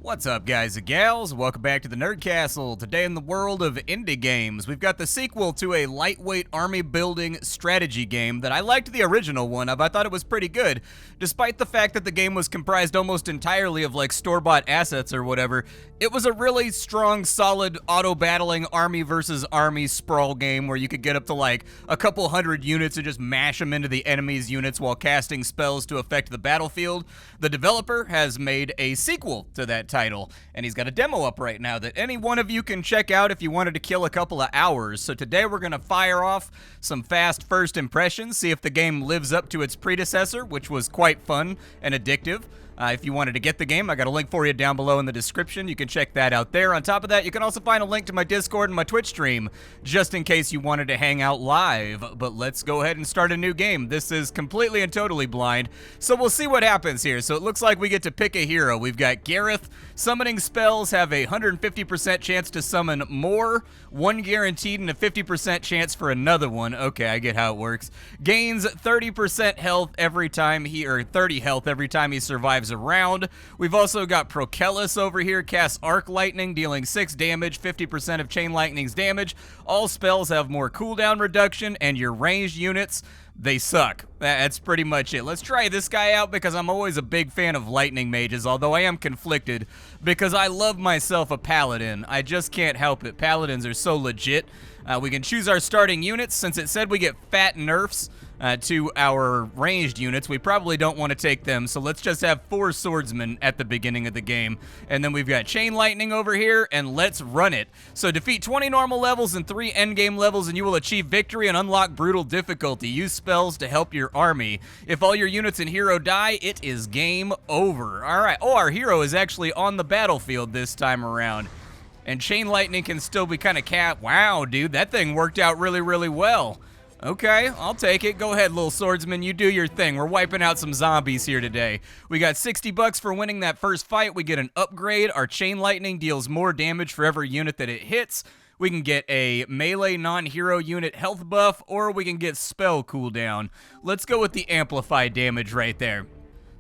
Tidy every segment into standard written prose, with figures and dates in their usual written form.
What's up, guys and gals? Welcome back to the Nerd Castle. Today in the world of indie games, we've got the sequel to a lightweight army building strategy game that I liked the original one of. I thought it was pretty good. Despite the fact that the game was comprised almost entirely of like store-bought assets or whatever, it was a really strong, solid auto-battling army versus army sprawl game where you could get up to like a couple hundred units and just mash them into the enemy's units while casting spells to affect the battlefield. The developer has made a sequel to that title, and he's got a demo up right now that any one of you can check out if you wanted to kill a couple of hours. So today we're going to fire off some fast first impressions, see if the game lives up to its predecessor, which was quite fun and addictive. If you wanted to get the game, I got a link for you down below in the description. You can check that out there. On top of that, you can also find a link to my Discord and my Twitch stream, just in case you wanted to hang out live. But let's go ahead and start a new game. This is completely and totally blind, so we'll see what happens here. So it looks like we get to pick a hero. We've got Gareth. Summoning spells have a 150% chance to summon more, one guaranteed, and a 50% chance for another one. Okay, I get how it works. Gains 30% health every time or 30 health every time he survives around. We've also got Prokellis over here, casts Arc Lightning, dealing 6 damage, 50% of Chain Lightning's damage. All spells have more cooldown reduction, and your ranged units, they suck. That's pretty much it. Let's try this guy out because I'm always a big fan of lightning mages, although I am conflicted because I love myself a paladin. I just can't help it. Paladins are so legit. We can choose our starting units. Since it said we get fat nerfs to our ranged units, we probably don't want to take them, so let's just have 4 swordsmen at the beginning of the game. And then we've got Chain Lightning over here, and let's run it. So defeat 20 normal levels and 3 endgame levels, and you will achieve victory and unlock brutal difficulty. Use spells to help your army. If all your units and hero die, it is game over. Alright, oh, our hero is actually on the battlefield this time around. And Chain Lightning can still be kind of Wow, dude, that thing worked out really, really well. Okay, I'll take it. Go ahead, little swordsman. You do your thing. We're wiping out some zombies here today. We got 60 bucks for winning that first fight. We get an upgrade. Our Chain Lightning deals more damage for every unit that it hits. We can get a melee non-hero unit health buff, or we can get spell cooldown. Let's go with the amplified damage right there.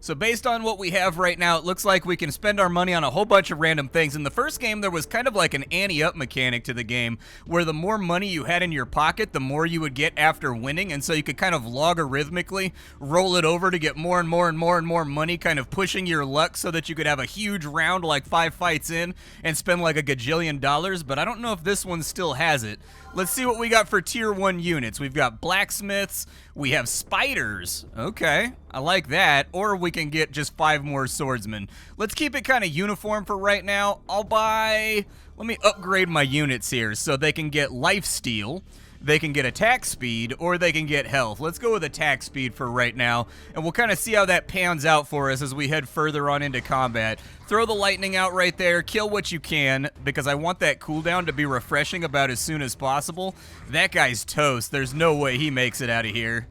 So based on what we have right now, it looks like we can spend our money on a whole bunch of random things. In the first game, there was kind of like an ante-up mechanic to the game, where the more money you had in your pocket, the more you would get after winning, and so you could kind of logarithmically roll it over to get more and more and more and more money, kind of pushing your luck so that you could have a huge round like 5 fights in and spend like a gajillion dollars, but I don't know if this one still has it. Let's see what we got for tier 1 units. We've got blacksmiths, we have spiders, okay, I like that, or we can get just 5 more swordsmen. Let's keep it kind of uniform for right now. Let me upgrade my units here so they can get lifesteal, they can get attack speed, or they can get health. Let's go with attack speed for right now, and we'll kind of see how that pans out for us as we head further on into combat. Throw the lightning out right there, kill what you can, because I want that cooldown to be refreshing about as soon as possible. That guy's toast. There's no way he makes it out of here.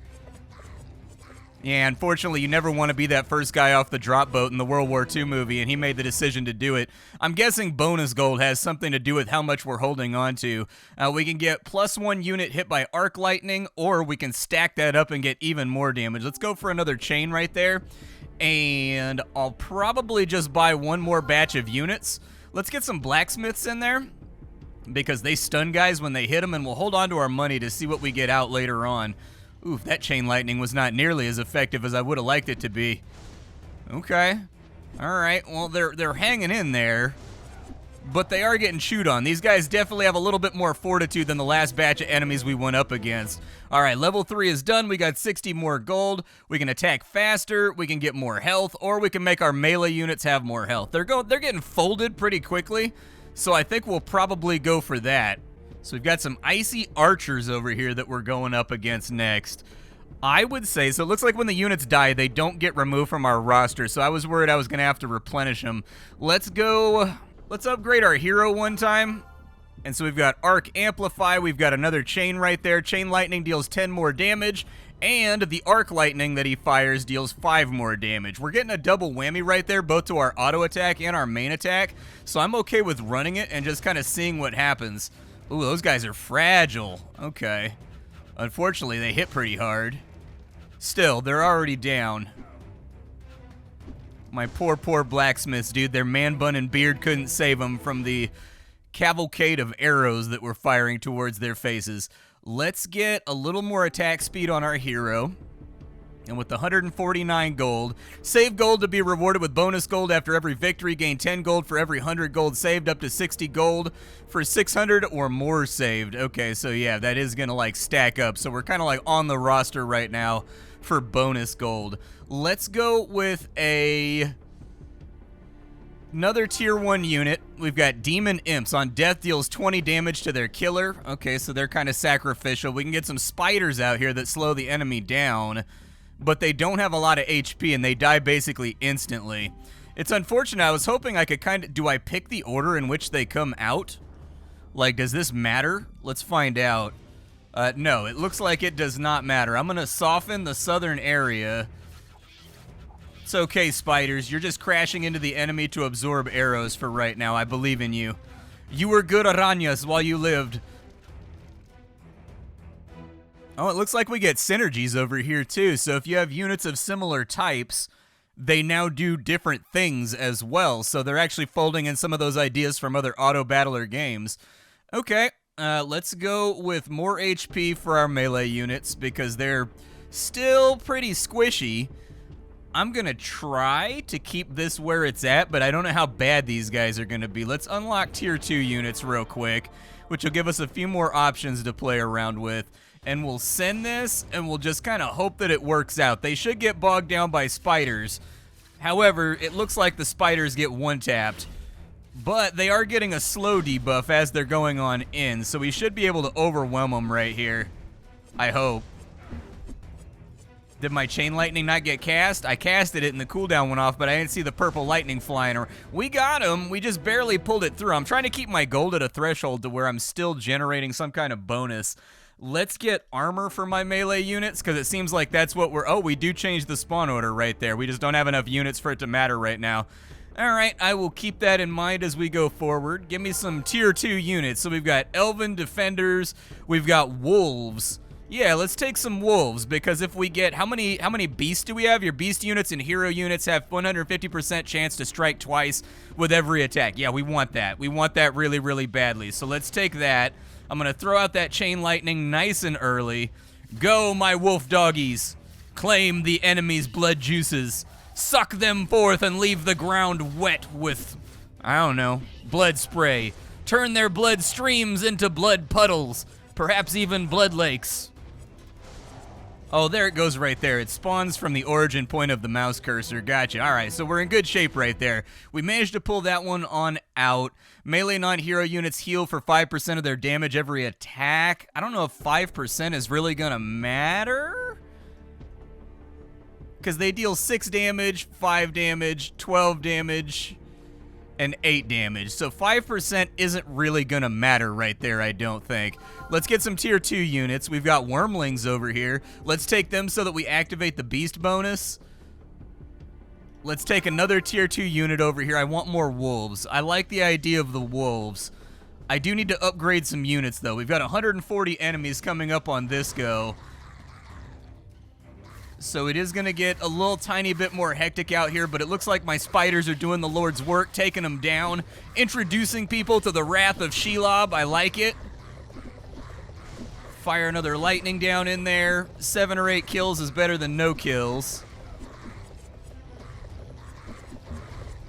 Yeah, unfortunately, you never want to be that first guy off the drop boat in the World War II movie, and he made the decision to do it. I'm guessing bonus gold has something to do with how much we're holding on to. We can get +1 unit hit by arc lightning, or we can stack that up and get even more damage. Let's go for another chain right there, and I'll probably just buy 1 more batch of units. Let's get some blacksmiths in there, because they stun guys when they hit them, and we'll hold on to our money to see what we get out later on. Oof, that chain lightning was not nearly as effective as I would have liked it to be. Okay. Alright, well, they're hanging in there, but they are getting chewed on. These guys definitely have a little bit more fortitude than the last batch of enemies we went up against. Alright, level 3 is done. We got 60 more gold. We can attack faster, we can get more health, or we can make our melee units have more health. They're getting folded pretty quickly, so I think we'll probably go for that. So we've got some icy archers over here that we're going up against next. I would say, so it looks like when the units die, they don't get removed from our roster, so I was worried I was going to have to replenish them. Let's upgrade our hero one time. And so we've got Arc Amplify, we've got another chain right there. Chain Lightning deals 10 more damage, and the Arc Lightning that he fires deals 5 more damage. We're getting a double whammy right there, both to our auto attack and our main attack, so I'm okay with running it and just kind of seeing what happens. Ooh, those guys are fragile. Okay. Unfortunately, they hit pretty hard. Still, they're already down. My poor, poor blacksmiths, dude. Their man bun and beard couldn't save them from the cavalcade of arrows that were firing towards their faces. Let's get a little more attack speed on our hero. And with the 149 gold, save gold to be rewarded with bonus gold after every victory. Gain 10 gold for every 100 gold saved, up to 60 gold for 600 or more saved. Okay, so yeah, that is gonna like stack up. So we're kind of like on the roster right now for bonus gold. Let's go with another tier 1 unit. We've got Demon Imps. On death, deals 20 damage to their killer. Okay, so they're kind of sacrificial. We can get some spiders out here that slow the enemy down, but they don't have a lot of HP and they die basically instantly. It's unfortunate. I was hoping I could kind of... Do I pick the order in which they come out? Like, does this matter? Let's find out. No, it looks like it does not matter. I'm going to soften the southern area. It's okay, spiders. You're just crashing into the enemy to absorb arrows for right now. I believe in you. You were good arañas while you lived. Oh, it looks like we get synergies over here, too. So if you have units of similar types, they now do different things as well. So they're actually folding in some of those ideas from other auto-battler games. Okay, let's go with more HP for our melee units because they're still pretty squishy. I'm going to try to keep this where it's at, but I don't know how bad these guys are going to be. Let's unlock tier 2 units real quick, which will give us a few more options to play around with. And we'll send this, and we'll just kind of hope that it works out. They should get bogged down by spiders. However, it looks like the spiders get one-tapped. But they are getting a slow debuff as they're going on in, so we should be able to overwhelm them right here. I hope. Did my chain lightning not get cast? I casted it and the cooldown went off, but I didn't see the purple lightning flying. We got him. We just barely pulled it through. I'm trying to keep my gold at a threshold to where I'm still generating some kind of bonus. Let's get armor for my melee units, because it seems like that's what we're... Oh, we do change the spawn order right there. We just don't have enough units for it to matter right now. All right, I will keep that in mind as we go forward. Give me some tier 2 units. So we've got Elven Defenders. We've got Wolves. Yeah, let's take some Wolves, because if we get... How many beasts do we have? Your beast units and hero units have 150% chance to strike twice with every attack. Yeah, we want that. We want that really, really badly. So let's take that. I'm going to throw out that chain lightning nice and early. Go, my wolf doggies. Claim the enemy's blood juices. Suck them forth and leave the ground wet with, I don't know, blood spray. Turn their blood streams into blood puddles. Perhaps even blood lakes. Oh, there it goes right there. It spawns from the origin point of the mouse cursor. Gotcha. All right, so we're in good shape right there. We managed to pull that one on out. Melee non-hero units heal for 5% of their damage every attack. I don't know if 5% is really going to matter, because they deal 6 damage, 5 damage, 12 damage, and 8 damage. So 5% isn't really going to matter right there, I don't think. Let's get some tier 2 units. We've got Wormlings over here. Let's take them so that we activate the beast bonus. Let's take another tier 2 unit over here. I want more wolves. I like the idea of the wolves. I do need to upgrade some units, though. We've got 140 enemies coming up on this go. So it is going to get a little tiny bit more hectic out here, but it looks like my spiders are doing the Lord's work, taking them down, introducing people to the wrath of Shelob. I like it. Fire another lightning down in there. 7 or 8 kills is better than no kills.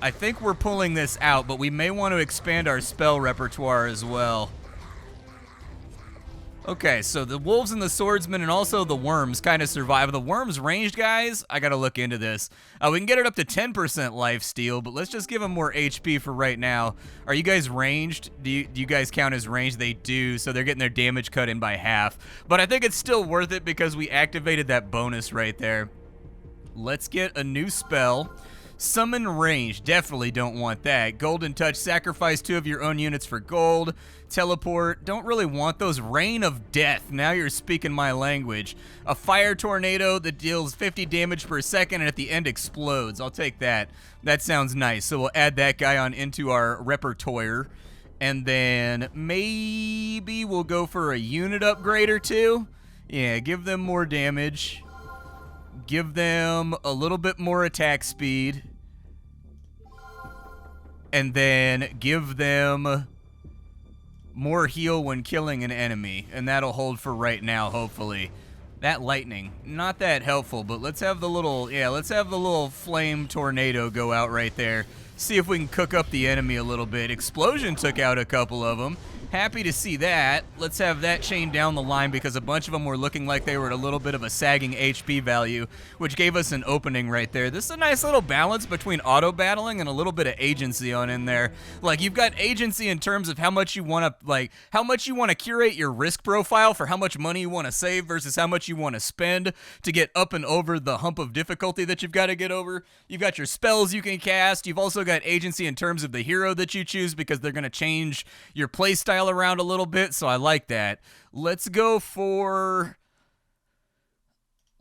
I think we're pulling this out, but we may want to expand our spell repertoire as well. Okay, so the wolves and the swordsmen and also the worms kind of survive. The worms ranged, guys? I gotta look into this. We can get it up to 10% lifesteal, but let's just give them more HP for right now. Are you guys ranged? Do you guys count as ranged? They do, so they're getting their damage cut in by half. But I think it's still worth it because we activated that bonus right there. Let's get a new spell. Summon range, definitely don't want that. Golden touch, sacrifice 2 of your own units for gold. Teleport, don't really want those. Rain of death, now you're speaking my language. A fire tornado that deals 50 damage per second and at the end explodes. I'll take that. That sounds nice. So we'll add that guy on into our repertoire. And then maybe we'll go for a unit upgrade or 2. Yeah, give them more damage. Give them a little bit more attack speed. and then give them more heal when killing an enemy, and that'll hold for right now, hopefully. That lightning, not that helpful, but let's have the little flame tornado go out right there. See if we can cook up the enemy a little bit. Explosion took out a couple of them. Happy to see that. Let's have that chain down the line because a bunch of them were looking like they were at a little bit of a sagging HP value, which gave us an opening right there. This is a nice little balance between auto battling and a little bit of agency on in there. Like, you've got agency in terms of how much you want to curate your risk profile for how much money you want to save versus how much you want to spend to get up and over the hump of difficulty that you've got to get over. You've got your spells you can cast. You've also got agency in terms of the hero that you choose because they're going to change your playstyle around a little bit, so I like that. Let's go with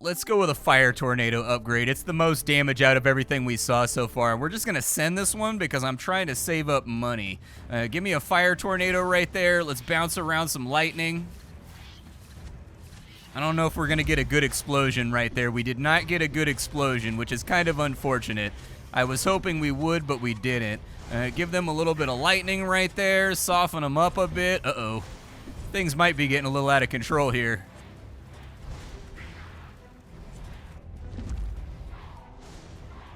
a fire tornado upgrade. It's the most damage out of everything we saw so far. We're just gonna send this one because I'm trying to save up money. Give me a fire tornado right there. Let's bounce around some lightning. I don't know if we're gonna get a good explosion right there. We did not get a good explosion, which is kind of unfortunate. I was hoping we would, but we didn't. Give them a little bit of lightning right there, soften them up a bit. Uh-oh. Things might be getting a little out of control here.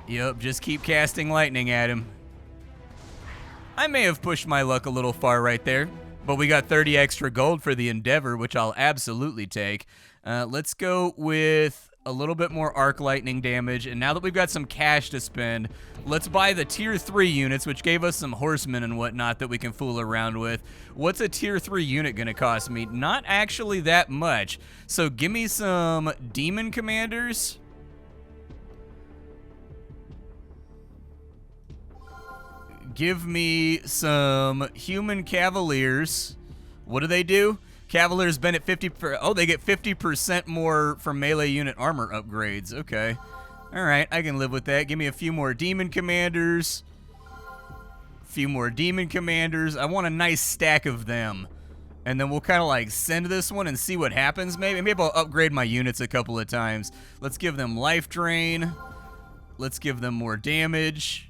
Yep, just keep casting lightning at him. I may have pushed my luck a little far right there, but we got 30 extra gold for the Endeavor, which I'll absolutely take. Let's go with a little bit more arc lightning damage, and now that we've got some cash to spend, let's buy the tier 3 units, which gave us some horsemen and whatnot that we can fool around with. What's a tier 3 unit gonna cost me? Not actually that much. So give me some demon commanders. Give me some human cavaliers. What do? Cavaliers been at 50 per, oh, they get 50% more from melee unit armor upgrades. Okay. All right, I can live with that. Give me a few more demon commanders. I want a nice stack of them. And then we'll kind of like send this one and see what happens. Maybe I'll upgrade my units a couple of times. Let's give them life drain. Let's give them more damage.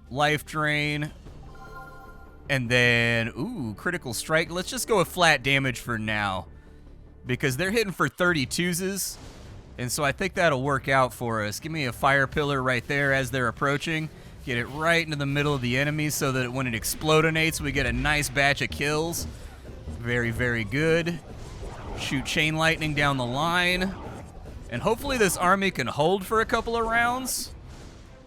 Life drain. And then, ooh, critical strike. Let's just go with flat damage for now, because they're hitting for 32s, and so I think that'll work out for us. Give me a fire pillar right there as they're approaching. Get it right into the middle of the enemy so that when it explodinates, we get a nice batch of kills. Very, very good. Shoot chain lightning down the line. And hopefully this army can hold for a couple of rounds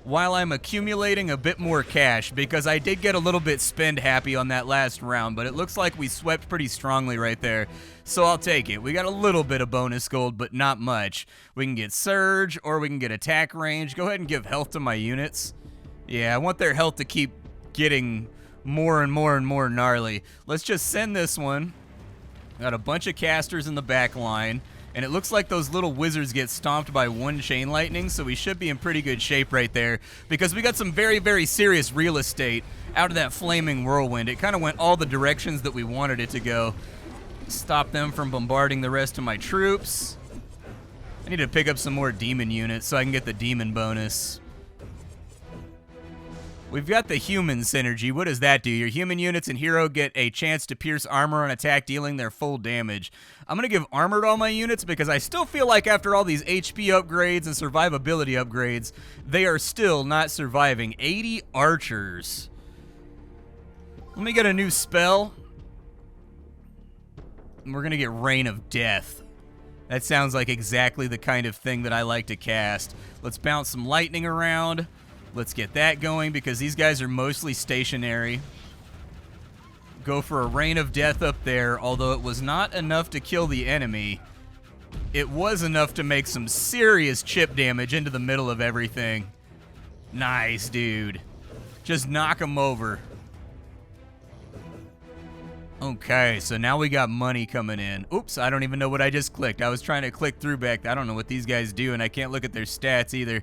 while I'm accumulating a bit more cash, because I did get a little bit spend happy on that last round, but it looks like we swept pretty strongly right there, so I'll take it. We got a little bit of bonus gold, but not much. We can get surge, or we can get attack range. Go ahead and give health to my units. Yeah, I want their health to keep getting more and more and more gnarly. Let's just send this one. Got a bunch of casters in the back line. And it looks like those little wizards get stomped by one chain lightning, so we should be in pretty good shape right there, because we got some very, very serious real estate out of that flaming whirlwind. It kind of went all the directions that we wanted it to go. Stop them from bombarding the rest of my troops. I need to pick up some more demon units so I can get the demon bonus. We've got the human synergy. What does that do? Your human units and hero get a chance to pierce armor on attack, dealing their full damage. I'm going to give armor to all my units because I still feel like after all these HP upgrades and survivability upgrades, they are still not surviving. 80 archers. Let me get a new spell. And we're going to get Reign of Death. That sounds like exactly the kind of thing that I like to cast. Let's bounce some lightning around. Let's get that going because these guys are mostly stationary. Go for a Reign of Death up there, although it was not enough to kill the enemy. It was enough to make some serious chip damage into the middle of everything. Nice, dude. Just knock him over. Okay, so now we got money coming in. Oops, I don't even know what I just clicked. I was trying to click through back. I don't know what these guys do, and I can't look at their stats either.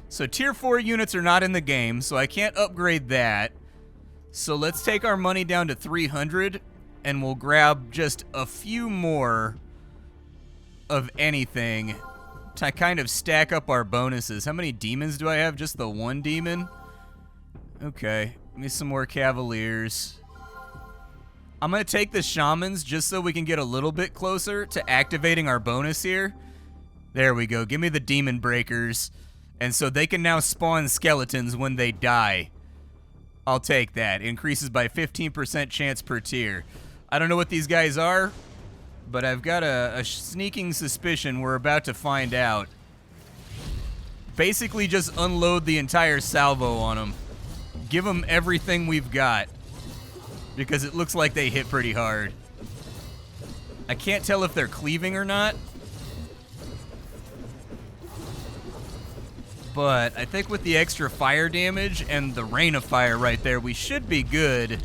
So tier 4 units are not in the game, so I can't upgrade that. So let's take our money down to 300, and we'll grab just a few more of anything to kind of stack up our bonuses. How many demons do I have? Just the one demon? Okay, give me some more cavaliers. I'm going to take the shamans just so we can get a little bit closer to activating our bonus here. There we go. Give me the demon breakers. And so they can now spawn skeletons when they die. I'll take that. Increases by 15% chance per tier. I don't know what these guys are, but I've got a sneaking suspicion we're about to find out. Basically just unload the entire salvo on them. Give them everything we've got. Because it looks like they hit pretty hard. I can't tell if they're cleaving or not. But I think with the extra fire damage and the rain of fire right there, we should be good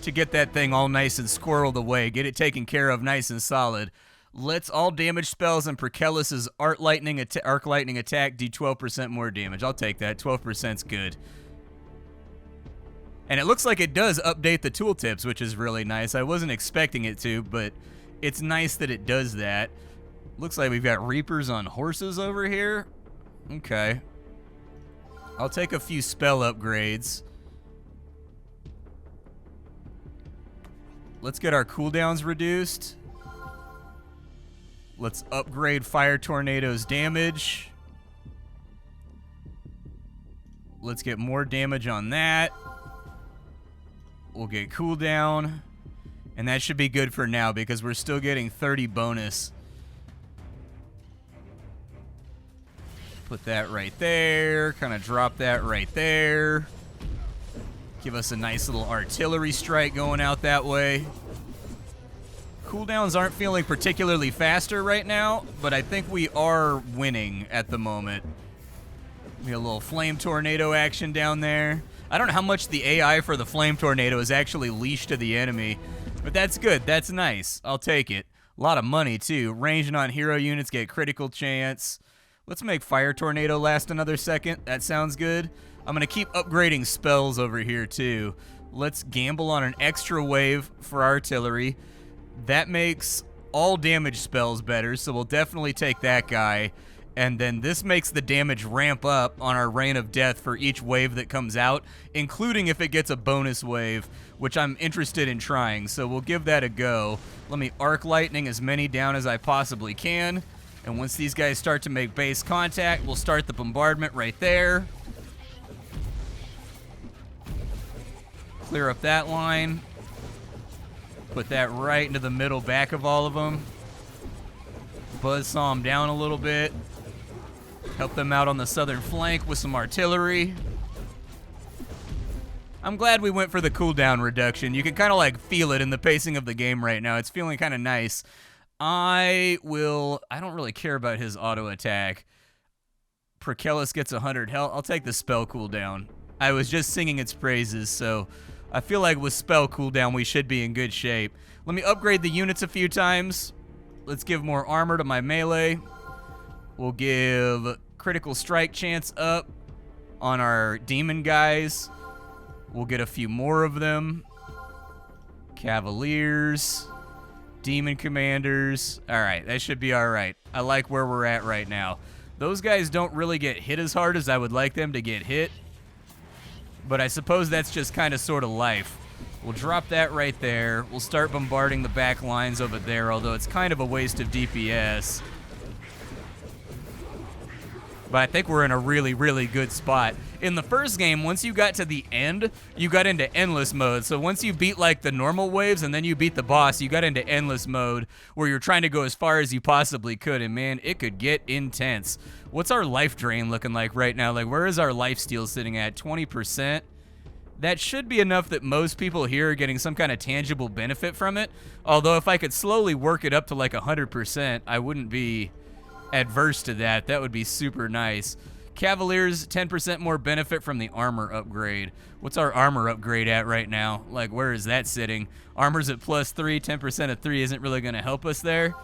to get that thing all nice and squirreled away. Get it taken care of nice and solid. Let's all damage spells and Perkellis' Arc Lightning attack do 12% more damage. I'll take that. 12%'s good. And it looks like it does update the tooltips, which is really nice. I wasn't expecting it to, but it's nice that it does that. Looks like we've got Reapers on horses over here. Okay. I'll take a few spell upgrades. Let's get our cooldowns reduced. Let's upgrade Fire Tornado's damage. Let's get more damage on that. We'll get cooldown. And that should be good for now because we're still getting 30 bonus. Put that right there. Kind of drop that right there. Give us a nice little artillery strike going out that way. Cooldowns aren't feeling particularly faster right now, but I think we are winning at the moment. Maybe a little flame tornado action down there. I don't know how much the AI for the flame tornado is actually leashed to the enemy, but that's good. That's nice. I'll take it. A lot of money, too. Ranged on hero units get critical chance. Let's make Fire Tornado last another second. That sounds good. I'm going to keep upgrading spells over here, too. Let's gamble on an extra wave for artillery. That makes all damage spells better, so we'll definitely take that guy. And then this makes the damage ramp up on our Rain of Death for each wave that comes out, including if it gets a bonus wave, which I'm interested in trying, so we'll give that a go. Let me Arc Lightning as many down as I possibly can, and once these guys start to make base contact, we'll start the bombardment right there. Clear up that line. Put that right into the middle back of all of them. Buzzsaw them down a little bit. Help them out on the southern flank with some artillery. I'm glad we went for the cooldown reduction. You can kind of like feel it in the pacing of the game right now. It's feeling kind of nice. I don't really care about his auto attack. Perkellis gets 100 health. I'll take the spell cooldown. I was just singing its praises, so I feel like with spell cooldown we should be in good shape. Let me upgrade the units a few times. Let's give more armor to my melee. We'll give critical strike chance up on our demon guys. We'll get a few more of them. Cavaliers. Demon commanders. Alright, that should be alright. I like where we're at right now. Those guys don't really get hit as hard as I would like them to get hit. But I suppose that's just kind of sort of life. We'll drop that right there. We'll start bombarding the back lines over there, although it's kind of a waste of DPS. But I think we're in a really, really good spot. In the first game, once you got to the end, you got into endless mode. So once you beat like the normal waves and then you beat the boss, you got into endless mode where you're trying to go as far as you possibly could. And man, it could get intense. What's our life drain looking like right now? Like, where is our life steal sitting at? 20%? That should be enough that most people here are getting some kind of tangible benefit from it. Although if I could slowly work it up to like 100%, I wouldn't be adverse to that. That would be super nice. Cavaliers, 10% more benefit from the armor upgrade. What's our armor upgrade at right now? Like, where is that sitting? Armor's at +3, 10% of 3 isn't really going to help us there.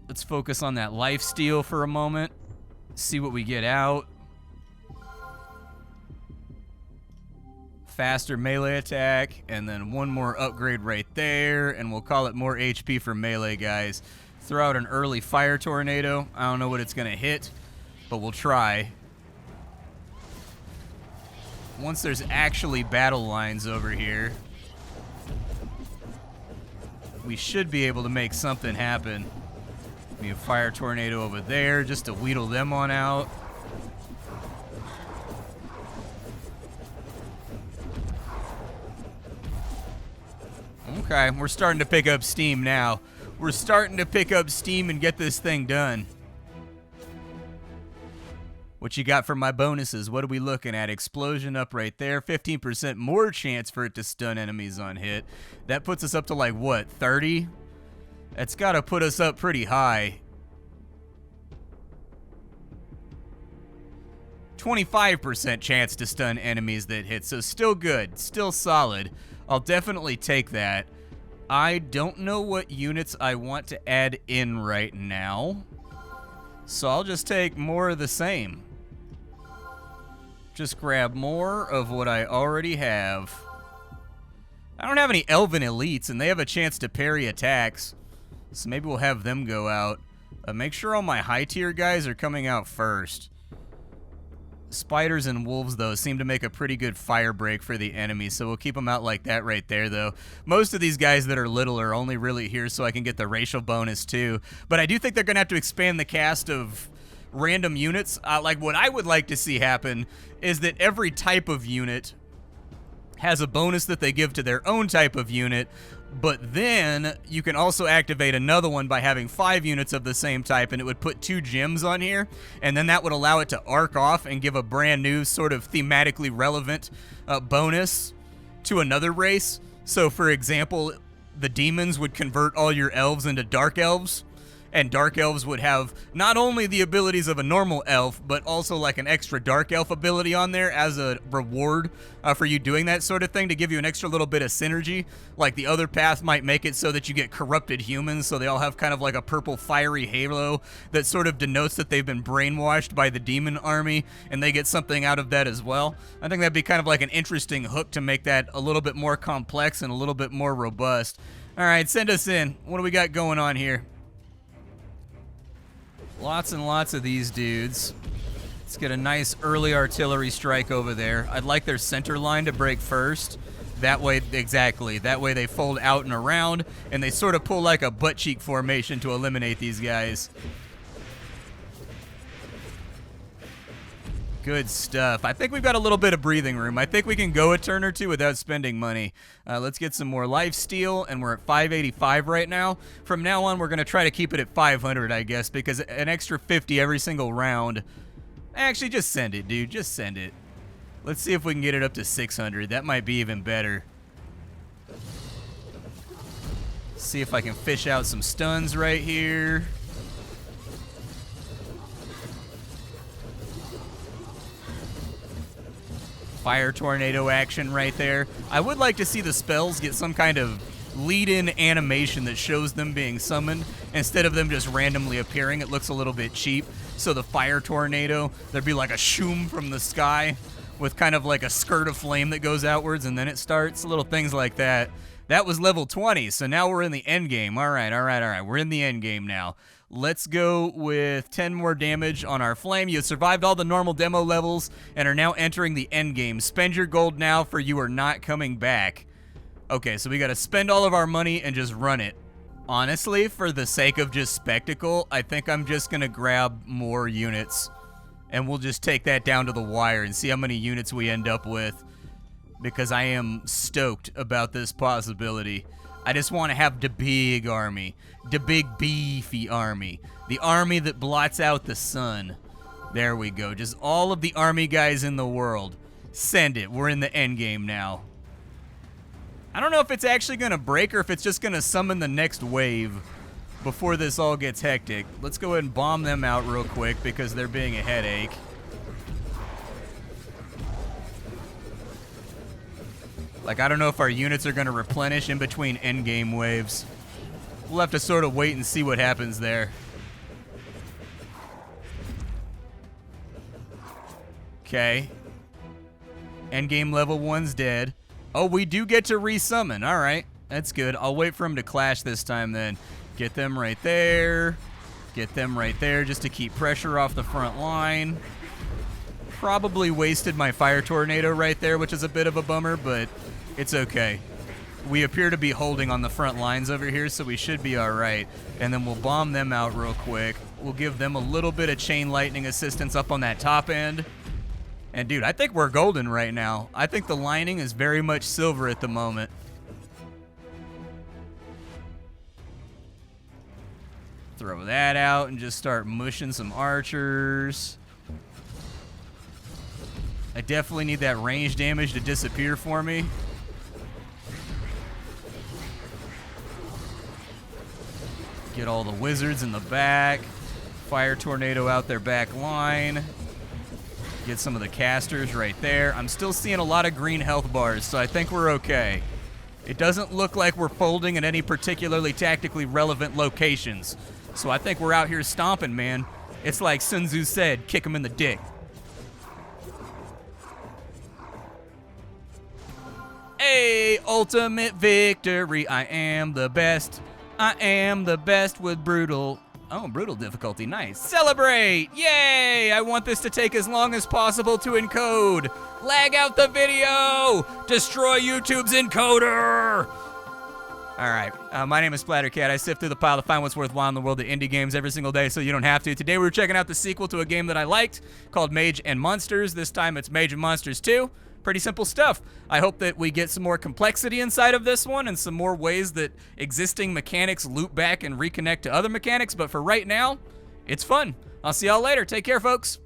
Let's focus on that life steal for a moment. See what we get out. faster melee attack, and then one more upgrade right there, and we'll call it more HP for melee guys. Throw out an early fire tornado. I don't know what it's going to hit, but we'll try. Once there's actually battle lines over here, we should be able to make something happen. Maybe a fire tornado over there just to wheedle them on out. Okay, we're starting to pick up steam now. We're starting to pick up steam and get this thing done. What you got for my bonuses? What are we looking at? Explosion up right there. 15% more chance for it to stun enemies on hit. That puts us up to like, what, 30? That's got to put us up pretty high. 25% chance to stun enemies that hit. So still good. Still solid. I'll definitely take that. I don't know what units I want to add in right now. So I'll just take more of the same. Just grab more of what I already have. I don't have any Elven Elites, and they have a chance to parry attacks. So maybe we'll have them go out. Make sure all my high-tier guys are coming out first. Spiders and wolves, though, seem to make a pretty good fire break for the enemy, so we'll keep them out like that right there, though. Most of these guys that are little are only really here so I can get the racial bonus, too. But I do think they're going to have to expand the cast of random units. Like, what I would like to see happen is that every type of unit has a bonus that they give to their own type of unit, but then you can also activate another one by having 5 units of the same type, and it would put 2 gems on here, and then that would allow it to arc off and give a brand new sort of thematically relevant bonus to another race. So, for example, the demons would convert all your elves into dark elves, and dark elves would have not only the abilities of a normal elf, but also like an extra dark elf ability on there as a reward for you doing that sort of thing, to give you an extra little bit of synergy. Like the other path might make it so that you get corrupted humans, so they all have kind of like a purple fiery halo that sort of denotes that they've been brainwashed by the demon army, and they get something out of that as well. I think that'd be kind of like an interesting hook to make that a little bit more complex and a little bit more robust. All right, send us in. What do we got going on here? Lots and lots of these dudes. Let's get a nice early artillery strike over there. I'd like their center line to break first. That way, exactly. That way they fold out and around, and they sort of pull like a butt cheek formation to eliminate these guys. Good stuff. I think we've got a little bit of breathing room. I think we can go a turn or two without spending money. Let's get some more life steal, and we're at 585 right now. From now on, we're going to try to keep it at 500, I guess, because an extra 50 every single round. Actually, just send it, dude. Just send it. Let's see if we can get it up to 600. That might be even better. See if I can fish out some stuns right here. Fire tornado action right there. I would like to see the spells get some kind of lead-in animation that shows them being summoned instead of them just randomly appearing. It looks a little bit cheap. So the fire tornado, there'd be like a shoom from the sky with kind of like a skirt of flame that goes outwards and then it starts. Little things like that. That was level 20, so now we're in the end game. All right. We're in the end game now. Let's go with 10 more damage on our flame. You survived all the normal demo levels and are now entering the end game. Spend your gold now, for you are not coming back. Okay, so we got to spend all of our money and just run it. Honestly, for the sake of just spectacle, I think I'm just going to grab more units. And we'll just take that down to the wire and see how many units we end up with. Because I am stoked about this possibility. I just want to have the big army. The big beefy army. The army that blots out the sun. There we go. Just all of the army guys in the world. Send it. We're in the end game now. I don't know if it's actually going to break or if it's just going to summon the next wave before this all gets hectic. Let's go ahead and bomb them out real quick because they're being a headache. Like, I don't know if our units are going to replenish in between endgame waves. We'll have to sort of wait and see what happens there. Okay. Endgame level 1's dead. Oh, we do get to resummon. All right, that's good. I'll wait for him to clash this time then. Get them right there. Get them right there just to keep pressure off the front line. Probably wasted my fire tornado right there, which is a bit of a bummer, but it's okay. We appear to be holding on the front lines over here, so we should be all right. And then we'll bomb them out real quick. We'll give them a little bit of chain lightning assistance up on that top end. And dude, I think we're golden right now. I think the lining is very much silver at the moment. Throw that out and just start mushing some archers. I definitely need that range damage to disappear for me. Get all the wizards in the back. Fire tornado out their back line. Get some of the casters right there. I'm still seeing a lot of green health bars, so I think we're okay. It doesn't look like we're folding at any particularly tactically relevant locations. So I think we're out here stomping, man. It's like Sun Tzu said, kick him in the dick. Hey, ultimate victory. I am the best. I am the best with brutal. Oh, brutal difficulty, nice. Celebrate, yay! I want this to take as long as possible to encode. Lag out the video, destroy YouTube's encoder. All right, my name is Splattercat. I sift through the pile to find what's worthwhile in the world of indie games every single day so you don't have to. Today we're checking out the sequel to a game that I liked called Mage and Monsters. This time it's Mage and Monsters 2. Pretty simple stuff. I hope that we get some more complexity inside of this one and some more ways that existing mechanics loop back and reconnect to other mechanics, but for right now, it's fun. I'll see y'all later. Take care, folks.